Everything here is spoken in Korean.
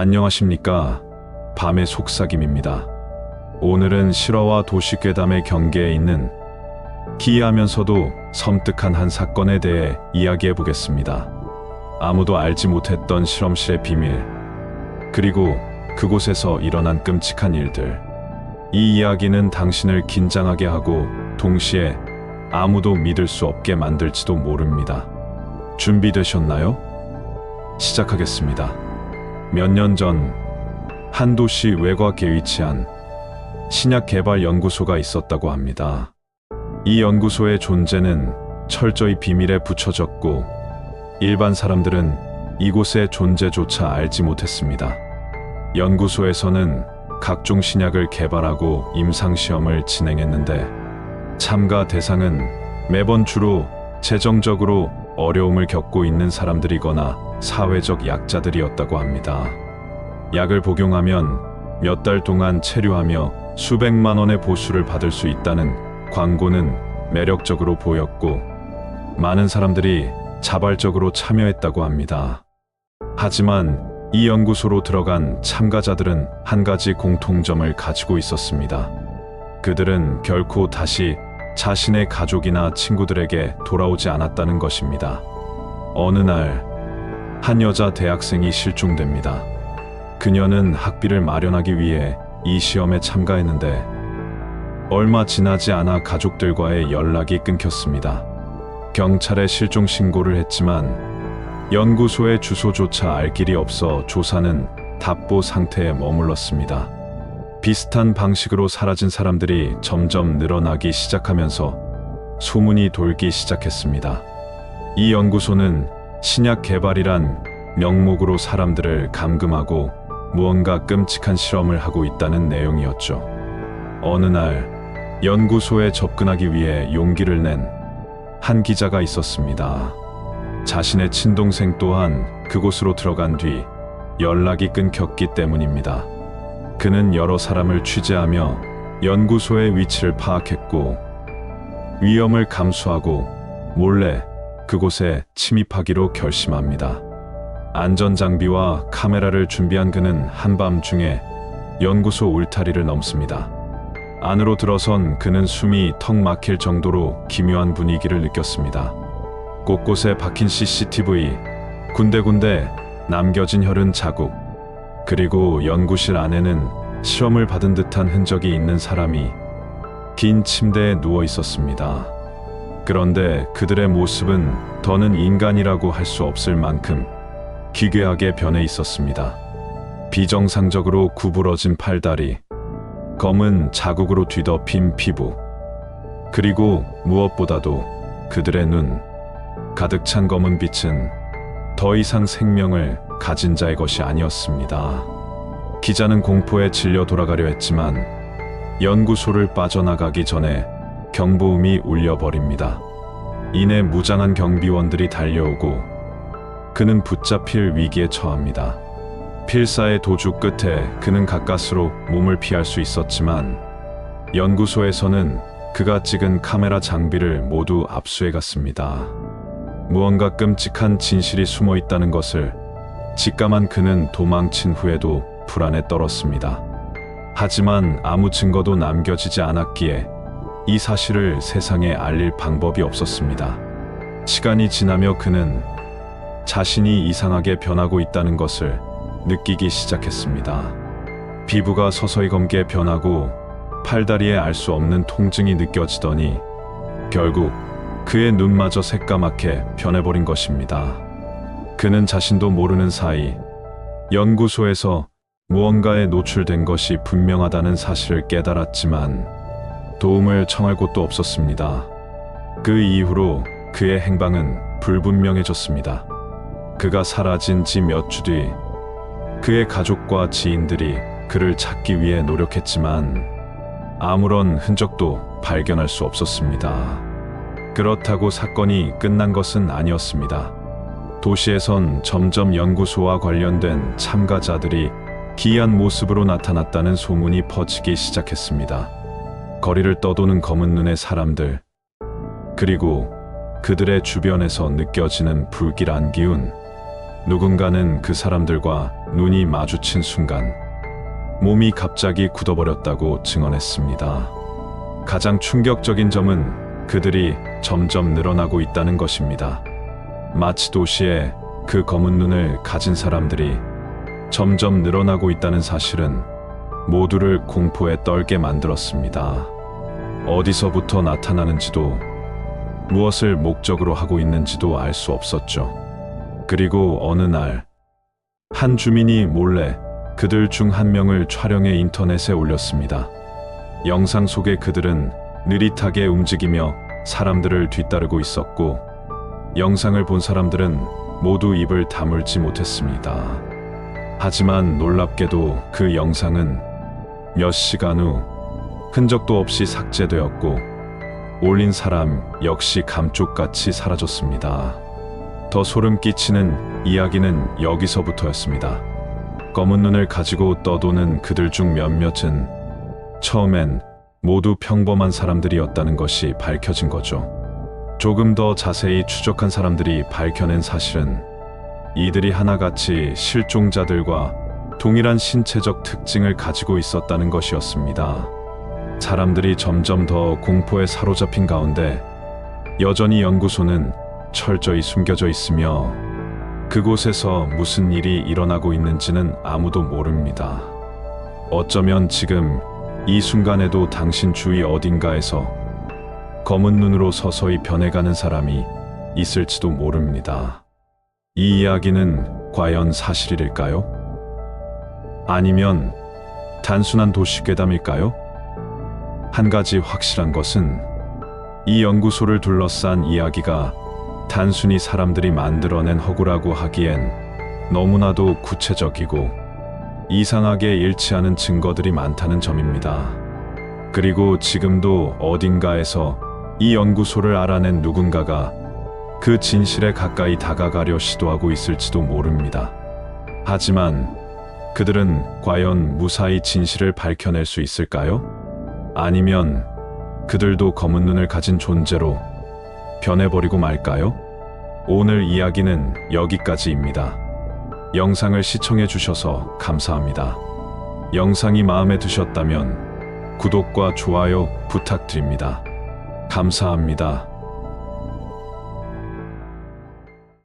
안녕하십니까. 밤의 속삭임입니다. 오늘은 실화와 도시 괴담의 경계에 있는 기이하면서도 섬뜩한 한 사건에 대해 이야기해 보겠습니다. 아무도 알지 못했던 실험실의 비밀, 그리고 그곳에서 일어난 끔찍한 일들. 이 이야기는 당신을 긴장하게 하고 동시에 아무도 믿을 수 없게 만들지도 모릅니다. 준비되셨나요? 시작하겠습니다. 몇 년 전 한 도시 외곽에 위치한 신약 개발 연구소가 있었다고 합니다. 이 연구소의 존재는 철저히 비밀에 붙여졌고 일반 사람들은 이곳의 존재조차 알지 못했습니다. 연구소에서는 각종 신약을 개발하고 임상시험을 진행했는데 참가 대상은 매번 주로 재정적으로 어려움을 겪고 있는 사람들이거나 사회적 약자들이었다고 합니다. 약을 복용하면 몇 달 동안 체류하며 수백만 원의 보수를 받을 수 있다는 광고는 매력적으로 보였고 많은 사람들이 자발적으로 참여했다고 합니다. 하지만 이 연구소로 들어간 참가자들은 한 가지 공통점을 가지고 있었습니다. 그들은 결코 다시 자신의 가족이나 친구들에게 돌아오지 않았다는 것입니다. 어느 날, 한 여자 대학생이 실종됩니다. 그녀는 학비를 마련하기 위해 이 시험에 참가했는데 얼마 지나지 않아 가족들과의 연락이 끊겼습니다. 경찰에 실종 신고를 했지만 연구소의 주소조차 알 길이 없어 조사는 답보 상태에 머물렀습니다. 비슷한 방식으로 사라진 사람들이 점점 늘어나기 시작하면서 소문이 돌기 시작했습니다. 이 연구소는 신약 개발이란 명목으로 사람들을 감금하고 무언가 끔찍한 실험을 하고 있다는 내용이었죠. 어느 날 연구소에 접근하기 위해 용기를 낸 한 기자가 있었습니다. 자신의 친동생 또한 그곳으로 들어간 뒤 연락이 끊겼기 때문입니다. 그는 여러 사람을 취재하며 연구소의 위치를 파악했고 위험을 감수하고 몰래 그곳에 침입하기로 결심합니다. 안전장비와 카메라를 준비한 그는 한밤중에 연구소 울타리를 넘습니다. 안으로 들어선 그는 숨이 턱 막힐 정도로 기묘한 분위기를 느꼈습니다. 곳곳에 박힌 CCTV, 군데군데 남겨진 혈흔 자국, 그리고 연구실 안에는 실험을 받은 듯한 흔적이 있는 사람이 긴 침대에 누워 있었습니다. 그런데 그들의 모습은 더는 인간이라고 할 수 없을 만큼 기괴하게 변해 있었습니다. 비정상적으로 구부러진 팔다리, 검은 자국으로 뒤덮인 피부, 그리고 무엇보다도 그들의 눈, 가득 찬 검은 빛은 더 이상 생명을 가진 자의 것이 아니었습니다. 기자는 공포에 질려 돌아가려 했지만 연구소를 빠져나가기 전에 경보음이 울려버립니다. 이내 무장한 경비원들이 달려오고 그는 붙잡힐 위기에 처합니다. 필사의 도주 끝에 그는 가까스로 몸을 피할 수 있었지만 연구소에서는 그가 찍은 카메라 장비를 모두 압수해갔습니다. 무언가 끔찍한 진실이 숨어 있다는 것을 직감한 그는 도망친 후에도 불안에 떨었습니다. 하지만 아무 증거도 남겨지지 않았기에 이 사실을 세상에 알릴 방법이 없었습니다. 시간이 지나며 그는 자신이 이상하게 변하고 있다는 것을 느끼기 시작했습니다. 피부가 서서히 검게 변하고 팔다리에 알 수 없는 통증이 느껴지더니 결국 그의 눈마저 새까맣게 변해버린 것입니다. 그는 자신도 모르는 사이 연구소에서 무언가에 노출된 것이 분명하다는 사실을 깨달았지만 도움을 청할 곳도 없었습니다. 그 이후로 그의 행방은 불분명해졌습니다. 그가 사라진 지 몇 주 뒤 그의 가족과 지인들이 그를 찾기 위해 노력했지만 아무런 흔적도 발견할 수 없었습니다. 그렇다고 사건이 끝난 것은 아니었습니다. 도시에선 점점 연구소와 관련된 참가자들이 기이한 모습으로 나타났다는 소문이 퍼지기 시작했습니다. 거리를 떠도는 검은 눈의 사람들, 그리고 그들의 주변에서 느껴지는 불길한 기운, 누군가는 그 사람들과 눈이 마주친 순간 몸이 갑자기 굳어버렸다고 증언했습니다. 가장 충격적인 점은 그들이 점점 늘어나고 있다는 것입니다. 마치 도시에 그 검은 눈을 가진 사람들이 점점 늘어나고 있다는 사실은 모두를 공포에 떨게 만들었습니다. 어디서부터 나타나는지도 무엇을 목적으로 하고 있는지도 알 수 없었죠. 그리고 어느 날 한 주민이 몰래 그들 중 한 명을 촬영해 인터넷에 올렸습니다. 영상 속의 그들은 느릿하게 움직이며 사람들을 뒤따르고 있었고, 영상을 본 사람들은 모두 입을 다물지 못했습니다. 하지만 놀랍게도 그 영상은 몇 시간 후 흔적도 없이 삭제되었고, 올린 사람 역시 감쪽같이 사라졌습니다. 더 소름 끼치는 이야기는 여기서부터였습니다. 검은 눈을 가지고 떠도는 그들 중 몇몇은 처음엔 모두 평범한 사람들이었다는 것이 밝혀진 거죠. 조금 더 자세히 추적한 사람들이 밝혀낸 사실은 이들이 하나같이 실종자들과 동일한 신체적 특징을 가지고 있었다는 것이었습니다. 사람들이 점점 더 공포에 사로잡힌 가운데 여전히 연구소는 철저히 숨겨져 있으며 그곳에서 무슨 일이 일어나고 있는지는 아무도 모릅니다. 어쩌면 지금 이 순간에도 당신 주위 어딘가에서 검은 눈으로 서서히 변해가는 사람이 있을지도 모릅니다. 이 이야기는 과연 사실일까요? 아니면 단순한 도시괴담일까요? 한 가지 확실한 것은 이 연구소를 둘러싼 이야기가 단순히 사람들이 만들어낸 허구라고 하기엔 너무나도 구체적이고 이상하게 일치하는 증거들이 많다는 점입니다. 그리고 지금도 어딘가에서 이 연구소를 알아낸 누군가가 그 진실에 가까이 다가가려 시도하고 있을지도 모릅니다. 하지만 그들은 과연 무사히 진실을 밝혀낼 수 있을까요? 아니면 그들도 검은 눈을 가진 존재로 변해버리고 말까요? 오늘 이야기는 여기까지입니다. 영상을 시청해 주셔서 감사합니다. 영상이 마음에 드셨다면 구독과 좋아요 부탁드립니다. 감사합니다.